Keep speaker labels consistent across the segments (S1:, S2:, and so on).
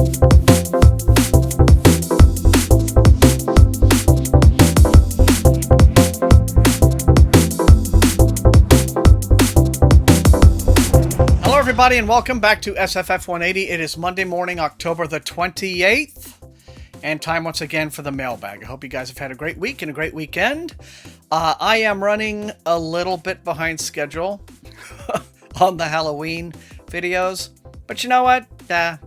S1: Hello everybody and welcome back to SFF180. It is Monday morning, October the 28th, and time once again for the mailbag. I hope you guys have had a great week and a great weekend. I am running a little bit behind schedule on the Halloween videos, but you know what?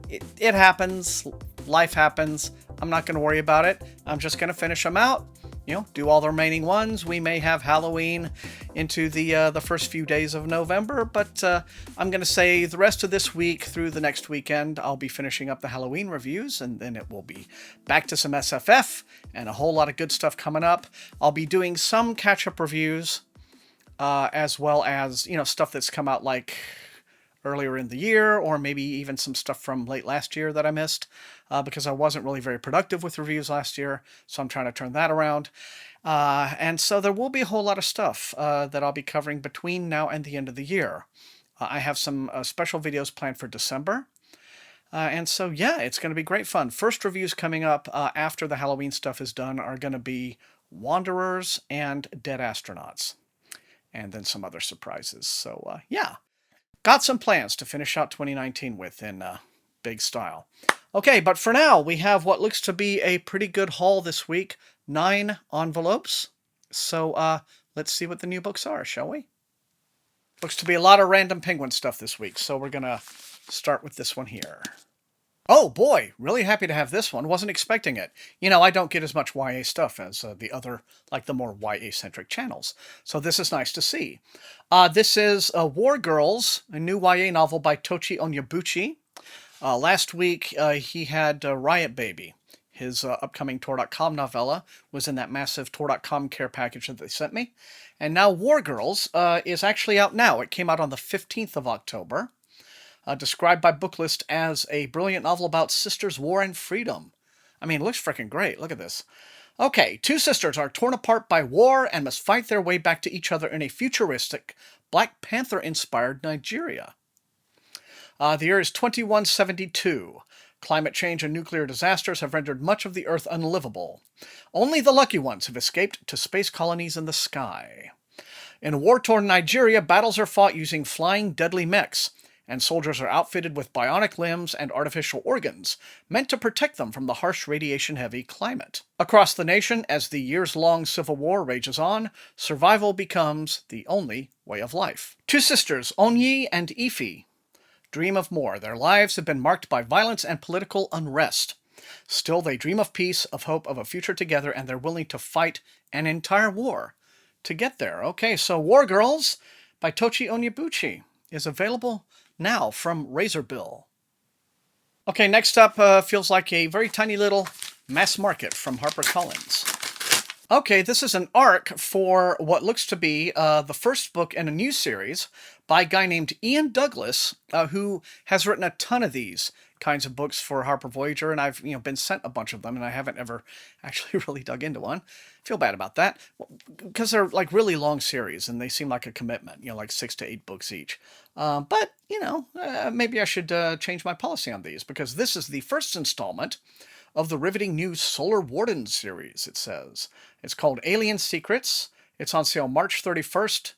S1: It happens. Life happens. I'm not going to worry about it. I'm just going to finish them out. You know, do all the remaining ones. We may have Halloween into the first few days of November, but I'm going to say the rest of this week through the next weekend, I'll be finishing up the Halloween reviews, and then it will be back to some SFF and a whole lot of good stuff coming up. I'll be doing some catch-up reviews, as well as, you know, stuff that's come out like earlier in the year, or maybe even some stuff from late last year that I missed, because I wasn't really very productive with reviews last year, so I'm trying to turn that around. And so there will be a whole lot of stuff that I'll be covering between now and the end of the year. I have some special videos planned for December. And so, yeah, it's going to be great fun. First reviews coming up after the Halloween stuff is done are going to be Wanderers and Dead Astronauts. And then some other surprises. So, yeah. Got some plans to finish out 2019 with in big style. Okay, but for now, we have what looks to be a pretty good haul this week. 9 envelopes. So let's see what the new books are, shall we? Looks to be a lot of random Penguin stuff this week, so we're going to start with this one here. Oh boy, really happy to have this one. Wasn't expecting it. You know, I don't get as much YA stuff as the other, like the more YA-centric channels. So this is nice to see. This is War Girls, a new YA novel by Tochi Onyebuchi. Last week, he had Riot Baby. His upcoming Tor.com novella was in that massive Tor.com care package that they sent me. And now War Girls is actually out now. It came out on the 15th of October. Described by Booklist as a brilliant novel about sisters, war, and freedom. I mean, it looks freaking great. Look at this. Okay, 2 sisters are torn apart by war and must fight their way back to each other in a futuristic, Black Panther-inspired Nigeria. The year is 2172. Climate change and nuclear disasters have rendered much of the Earth unlivable. Only the lucky ones have escaped to space colonies in the sky. In war-torn Nigeria, battles are fought using flying deadly mechs, and soldiers are outfitted with bionic limbs and artificial organs, meant to protect them from the harsh radiation-heavy climate. Across the nation, as the years-long civil war rages on, survival becomes the only way of life. 2 sisters, Onyi and Ife, dream of more. Their lives have been marked by violence and political unrest. Still, they dream of peace, of hope, of a future together, and they're willing to fight an entire war to get there. Okay, so War Girls by Tochi Onyebuchi is available now from Razorbill. Okay, next up feels like a very tiny little mass market from HarperCollins. Okay, this is an arc for what looks to be the first book in a new series by a guy named Ian Douglas, who has written a ton of these kinds of books for Harper Voyager, and I've been sent a bunch of them, and I haven't ever actually really dug into one. Feel bad about that, because they're like really long series, and they seem like a commitment, like 6 to 8 books each. But, maybe I should change my policy on these, because this is the first installment of the riveting new Solar Warden series, it says. It's called Alien Secrets. It's on sale March 31st.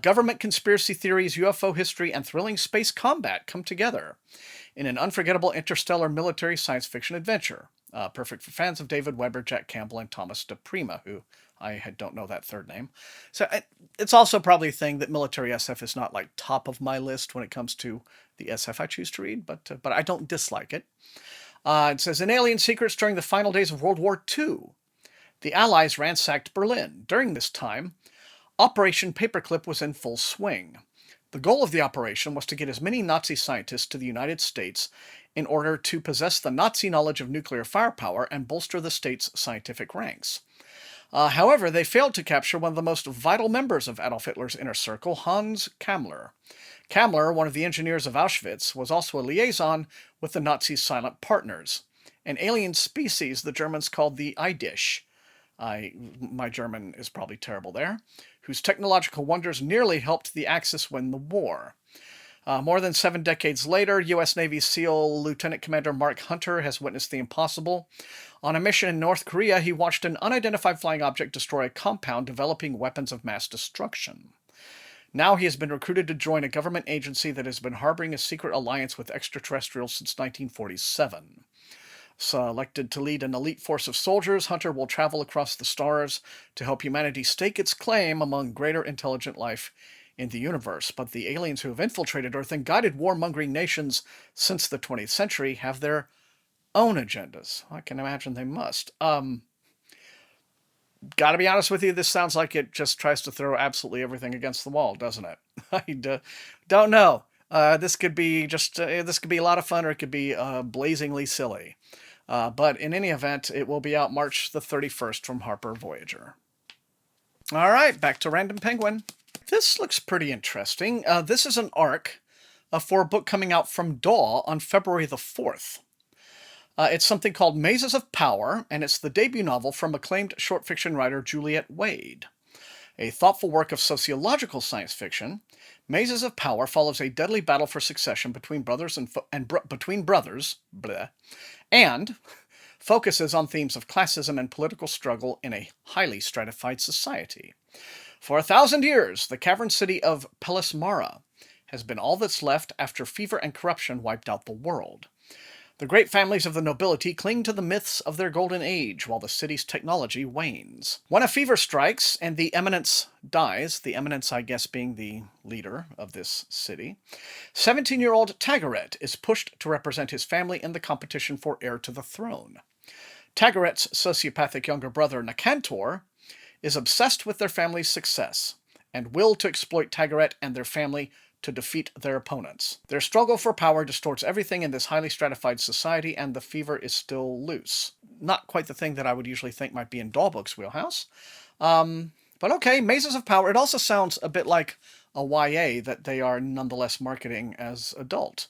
S1: Government conspiracy theories, UFO history, and thrilling space combat come together in an unforgettable interstellar military science fiction adventure. Perfect for fans of David Weber, Jack Campbell, and Thomas DePrima, who I don't know that third name. So it's also probably a thing that military SF is not like top of my list when it comes to the SF I choose to read, but I don't dislike it. It says, in Alien Secrets, during the final days of World War II, the Allies ransacked Berlin. During this time, Operation Paperclip was in full swing. The goal of the operation was to get as many Nazi scientists to the United States in order to possess the Nazi knowledge of nuclear firepower and bolster the state's scientific ranks. However, they failed to capture one of the most vital members of Adolf Hitler's inner circle, Hans Kammler. Kammler, one of the engineers of Auschwitz, was also a liaison with the Nazis' silent partners, an alien species the Germans called the Eidisch. My German is probably terrible there, whose technological wonders nearly helped the Axis win the war. More than 7 decades later, U.S. Navy SEAL Lieutenant Commander Mark Hunter has witnessed the impossible. On a mission in North Korea, he watched an unidentified flying object destroy a compound developing weapons of mass destruction. Now he has been recruited to join a government agency that has been harboring a secret alliance with extraterrestrials since 1947. Selected to lead an elite force of soldiers, Hunter will travel across the stars to help humanity stake its claim among greater intelligent life in the universe. But the aliens who have infiltrated Earth and guided warmongering nations since the 20th century have their own agendas. I can imagine they must. Gotta be honest with you, this sounds like it just tries to throw absolutely everything against the wall, doesn't it? I don't know. This could be a lot of fun, or it could be blazingly silly. But in any event, it will be out March the 31st from Harper Voyager. All right, back to Random Penguin. This looks pretty interesting. This is an arc for a book coming out from DAW on February the 4th. It's something called Mazes of Power, and it's the debut novel from acclaimed short fiction writer Juliet Wade. A thoughtful work of sociological science fiction, Mazes of Power follows a deadly battle for succession between brothers and focuses on themes of classism and political struggle in a highly stratified society. For 1,000 years, the cavern city of Pelismara has been all that's left after fever and corruption wiped out the world. The great families of the nobility cling to the myths of their golden age, while the city's technology wanes. When a fever strikes and the Eminence dies, the Eminence, I guess, being the leader of this city, 17-year-old Tagaret is pushed to represent his family in the competition for heir to the throne. Tagaret's sociopathic younger brother, Nakantor, is obsessed with their family's success and will to exploit Tagaret and their family to defeat their opponents. Their struggle for power distorts everything in this highly stratified society, and the fever is still loose. Not quite the thing that I would usually think might be in Dahlbook's wheelhouse. But okay, Mazes of Power. It also sounds a bit like a YA that they are nonetheless marketing as adult.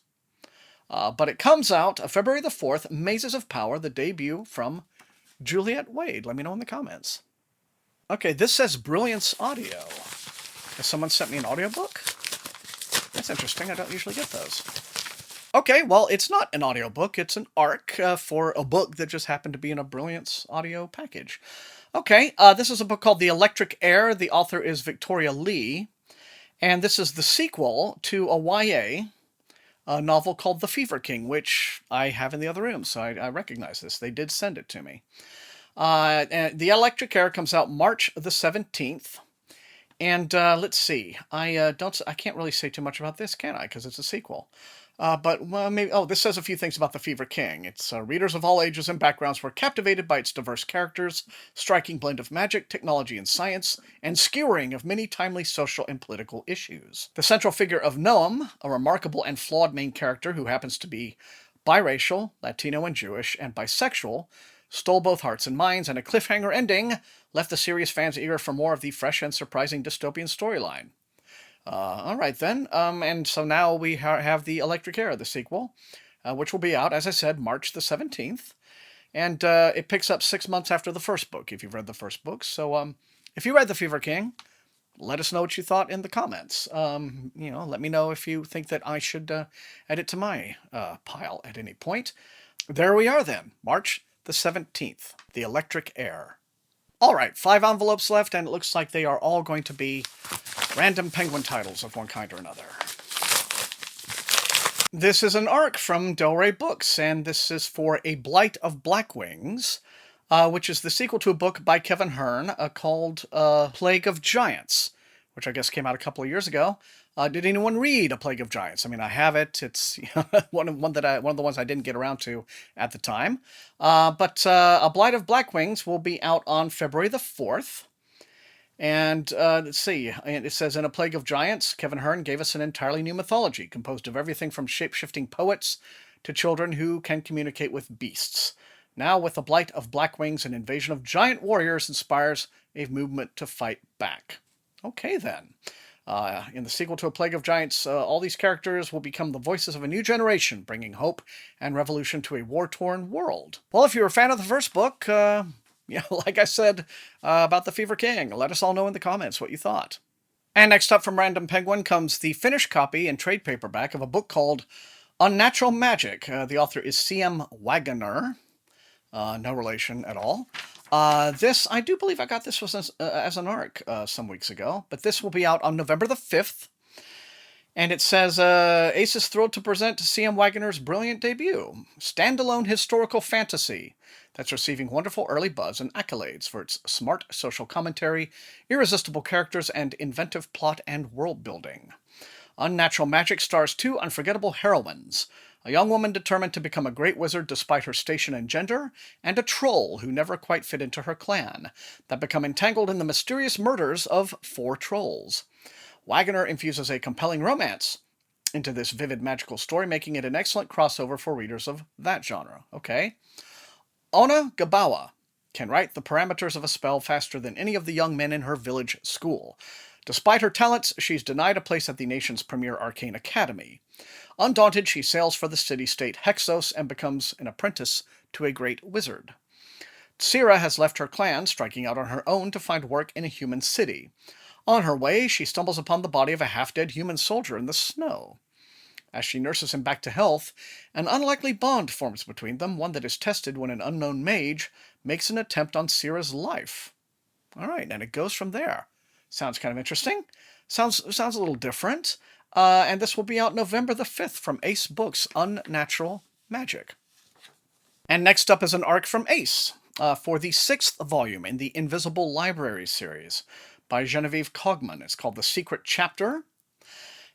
S1: But it comes out February the 4th, Mazes of Power, the debut from Juliet Wade. Let me know in the comments. Okay, this says Brilliance Audio. Has someone sent me an audiobook? That's interesting. I don't usually get those. Okay, well, it's not an audiobook. It's an arc for a book that just happened to be in a Brilliance audio package. Okay, this is a book called The Electric Air. The author is Victoria Lee. And this is the sequel to a YA novel called The Fever King, which I have in the other room, so I recognize this. They did send it to me. And The Electric Air comes out March the 17th. And let's see. I can't really say too much about this, can I? Because it's a sequel. But maybe. Oh, this says a few things about The Fever King. It's readers of all ages and backgrounds were captivated by its diverse characters, striking blend of magic, technology, and science, and skewering of many timely social and political issues. The central figure of Noam, a remarkable and flawed main character who happens to be biracial, Latino and Jewish, and bisexual, stole both hearts and minds, and a cliffhanger ending left the series fans eager for more of the fresh and surprising dystopian storyline. All right, then. And so now we have The Electric Air, the sequel, which will be out, as I said, March the 17th. And it picks up 6 months after the first book, if you've read the first book. So if you read The Fever King, let us know what you thought in the comments. Let me know if you think that I should add it to my pile at any point. There we are, then. March the 17th, The Electric Air. All right, 5 envelopes left, and it looks like they are all going to be Random Penguin titles of one kind or another. This is an arc from Del Rey Books, and this is for A Blight of Blackwings, which is the sequel to a book by Kevin Hearn called Plague of Giants, which I guess came out a couple of years ago. Did anyone read A Plague of Giants? I mean, I have it. It's one of the ones I didn't get around to at the time. But A Blight of Blackwings will be out on February the 4th. And let's see. It says, in A Plague of Giants, Kevin Hearn gave us an entirely new mythology, composed of everything from shape-shifting poets to children who can communicate with beasts. Now, with A Blight of Blackwings, an invasion of giant warriors inspires a movement to fight back. Okay, then. In the sequel to A Plague of Giants, all these characters will become the voices of a new generation, bringing hope and revolution to a war-torn world. Well, if you're a fan of the first book, like I said about The Fever King, let us all know in the comments what you thought. And next up from Random Penguin comes the finished copy and trade paperback of a book called Unnatural Magic. The author is C.M. Wagner. No relation at all. I do believe I got this as an ARC some weeks ago, but this will be out on November the 5th. And it says, Ace is thrilled to present C.M. Wagner's brilliant debut, standalone historical fantasy that's receiving wonderful early buzz and accolades for its smart social commentary, irresistible characters, and inventive plot and world building. Unnatural Magic stars two unforgettable heroines, a young woman determined to become a great wizard despite her station and gender, and a troll who never quite fit into her clan, that become entangled in the mysterious murders of four trolls. Wagner infuses a compelling romance into this vivid magical story, making it an excellent crossover for readers of that genre. Okay. Ona Gabawa can write the parameters of a spell faster than any of the young men in her village school. Despite her talents, she's denied a place at the nation's premier arcane academy. Undaunted, she sails for the city-state Hexos and becomes an apprentice to a great wizard. Tsira has left her clan, striking out on her own to find work in a human city. On her way, she stumbles upon the body of a half-dead human soldier in the snow. As she nurses him back to health, an unlikely bond forms between them, one that is tested when an unknown mage makes an attempt on Tsira's life. All right, and it goes from there. Sounds kind of interesting. Sounds a little different. And this will be out November the 5th from Ace Books, Unnatural Magic. And next up is an ARC from Ace for the 6th volume in the Invisible Library series by Genevieve Cogman. It's called The Secret Chapter.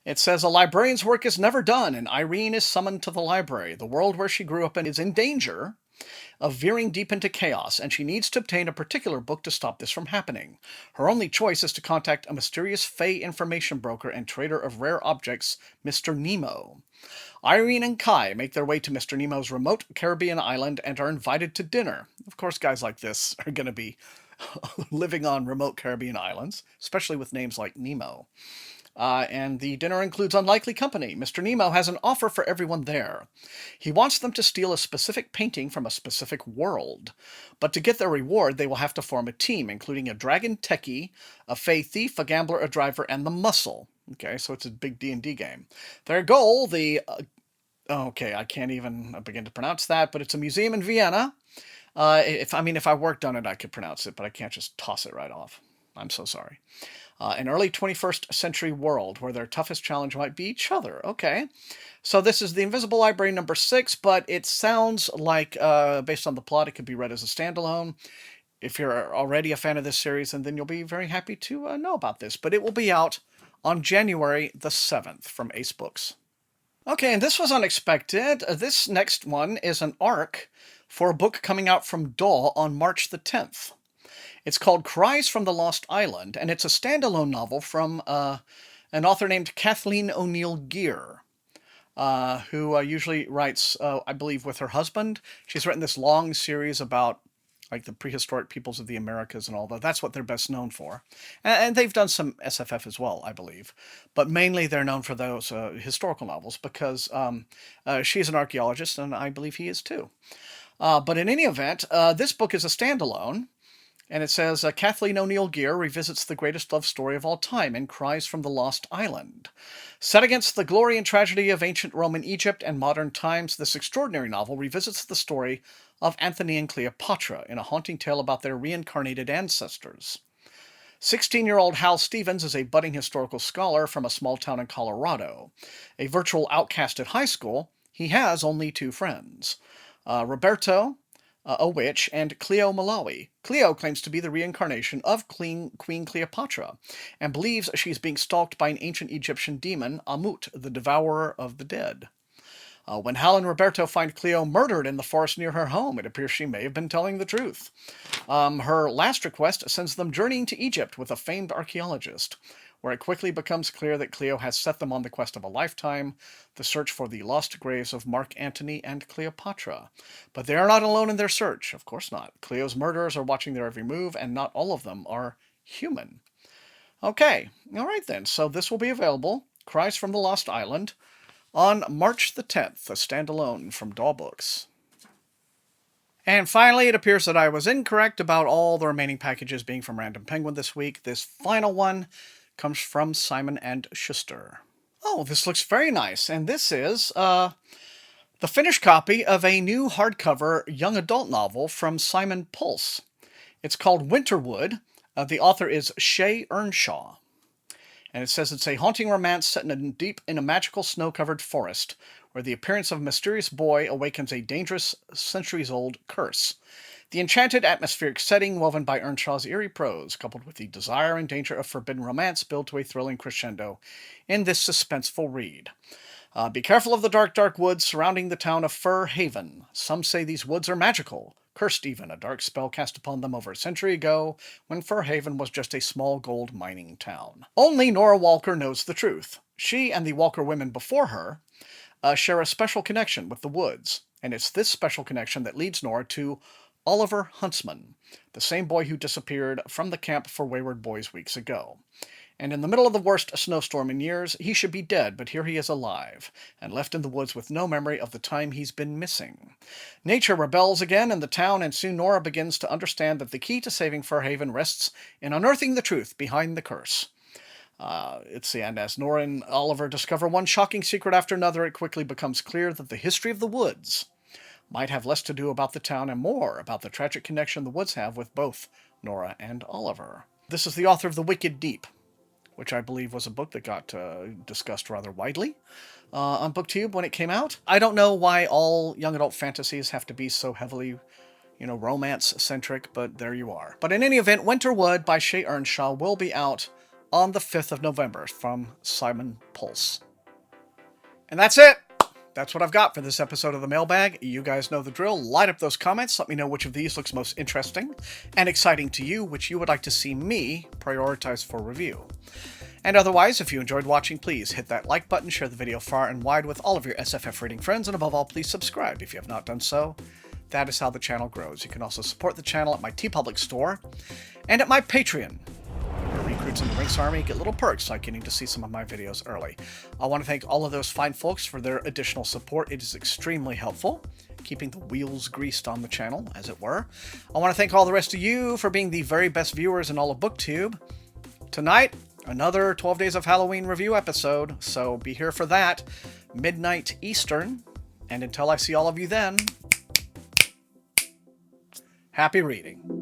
S1: It says, a librarian's work is never done, and Irene is summoned to the library. The world where she grew up in is in danger of veering deep into chaos, and she needs to obtain a particular book to stop this from happening. Her only choice is to contact a mysterious Fey information broker and trader of rare objects, Mr. Nemo. Irene and Kai make their way to Mr. Nemo's remote Caribbean island and are invited to dinner. Of course, guys like this are going to be living on remote Caribbean islands, especially with names like Nemo. And the dinner includes unlikely company. Mr. Nemo has an offer for everyone there. He wants them to steal a specific painting from a specific world. But to get their reward, they will have to form a team, including a dragon techie, a Fey thief, a gambler, a driver, and the muscle. Okay, so it's a big D&D game. Their goal, okay, I can't even begin to pronounce that, but it's a museum in Vienna. If I worked on it, I could pronounce it, but I can't just toss it right off. I'm so sorry. An early 21st century world where their toughest challenge might be each other. Okay. So this is the Invisible Library number 6, but it sounds like, based on the plot, it could be read as a standalone. If you're already a fan of this series, and then you'll be very happy to know about this. But it will be out on January the 7th from Ace Books. Okay, and this was unexpected. This next one is an ARC for a book coming out from DAW on March the 10th. It's called Cries from the Lost Island, and it's a standalone novel from an author named Kathleen O'Neill Gear, who usually writes, I believe, with her husband. She's written this long series about like the prehistoric peoples of the Americas and all that. That's what they're best known for. And they've done some SFF as well, I believe. But mainly they're known for those historical novels because she's an archaeologist, and I believe he is too. But in any event, this book is a standalone. And it says, Kathleen O'Neill Gear revisits the greatest love story of all time in Cries from the Lost Island. Set against the glory and tragedy of ancient Roman Egypt and modern times, this extraordinary novel revisits the story of Antony and Cleopatra in a haunting tale about their reincarnated ancestors. 16-year-old Hal Stevens is a budding historical scholar from a small town in Colorado. A virtual outcast at high school, he has only two friends. Roberto, a witch, and Cleo Malawi. Cleo claims to be the reincarnation of Queen Cleopatra, and believes she's being stalked by an ancient Egyptian demon, Amut, the devourer of the dead. When Hal and Roberto find Cleo murdered in the forest near her home, it appears she may have been telling the truth. Her last request sends them journeying to Egypt with a famed archaeologist, where it quickly becomes clear that Cleo has set them on the quest of a lifetime, the search for the lost graves of Mark Antony and Cleopatra. But they are not alone in their search. Of course not. Cleo's murderers are watching their every move, and not all of them are human. Okay, all right then. So this will be available, Cries from the Lost Island, on March the 10th, a standalone from DAW Books. And finally, it appears that I was incorrect about all the remaining packages being from Random Penguin this week. This final one comes from Simon and Schuster. Oh, this looks very nice. And this is the finished copy of a new hardcover young adult novel from Simon Pulse. It's called Winterwood. The author is Shay Earnshaw. And it says it's a haunting romance set in a magical snow-covered forest, where the appearance of a mysterious boy awakens a dangerous, centuries-old curse. The enchanted atmospheric setting woven by Earnshaw's eerie prose, coupled with the desire and danger of forbidden romance, build to a thrilling crescendo in this suspenseful read. Be careful of the dark, dark woods surrounding the town of Fir Haven. Some say these woods are magical, cursed even, a dark spell cast upon them over a century ago, when Fir Haven was just a small gold mining town. Only Nora Walker knows the truth. She and the Walker women before her share a special connection with the woods, and it's this special connection that leads Nora to Oliver Huntsman, the same boy who disappeared from the camp for wayward boys weeks ago. And in the middle of the worst snowstorm in years, he should be dead, but here he is alive, and left in the woods with no memory of the time he's been missing. Nature rebels again in the town, and soon Nora begins to understand that the key to saving Fir Haven rests in unearthing the truth behind the curse. And as Nora and Oliver discover one shocking secret after another, it quickly becomes clear that the history of the woods might have less to do about the town and more about the tragic connection the woods have with both Nora and Oliver. This is the author of The Wicked Deep, which I believe was a book that got discussed rather widely on BookTube when it came out. I don't know why all young adult fantasies have to be so heavily, romance-centric, but there you are. But in any event, Winterwood by Shay Earnshaw will be out on the 5th of November from Simon Pulse. And that's it! That's what I've got for this episode of the Mailbag. You guys know the drill. Light up those comments. Let me know which of these looks most interesting and exciting to you, which you would like to see me prioritize for review. And otherwise, if you enjoyed watching, please hit that like button, share the video far and wide with all of your SFF reading friends, and above all, please subscribe if you have not done so. That is how the channel grows. You can also support the channel at my TeePublic store and at my Patreon. Recruits in the Rinks Army get little perks like getting to see some of my videos early. I want to thank all of those fine folks for their additional support. It is extremely helpful, keeping the wheels greased on the channel, as it were. I want to thank all the rest of you for being the very best viewers in all of BookTube. Tonight, another 12 Days of Halloween review episode, so be here for that, midnight Eastern. And until I see all of you then, happy reading.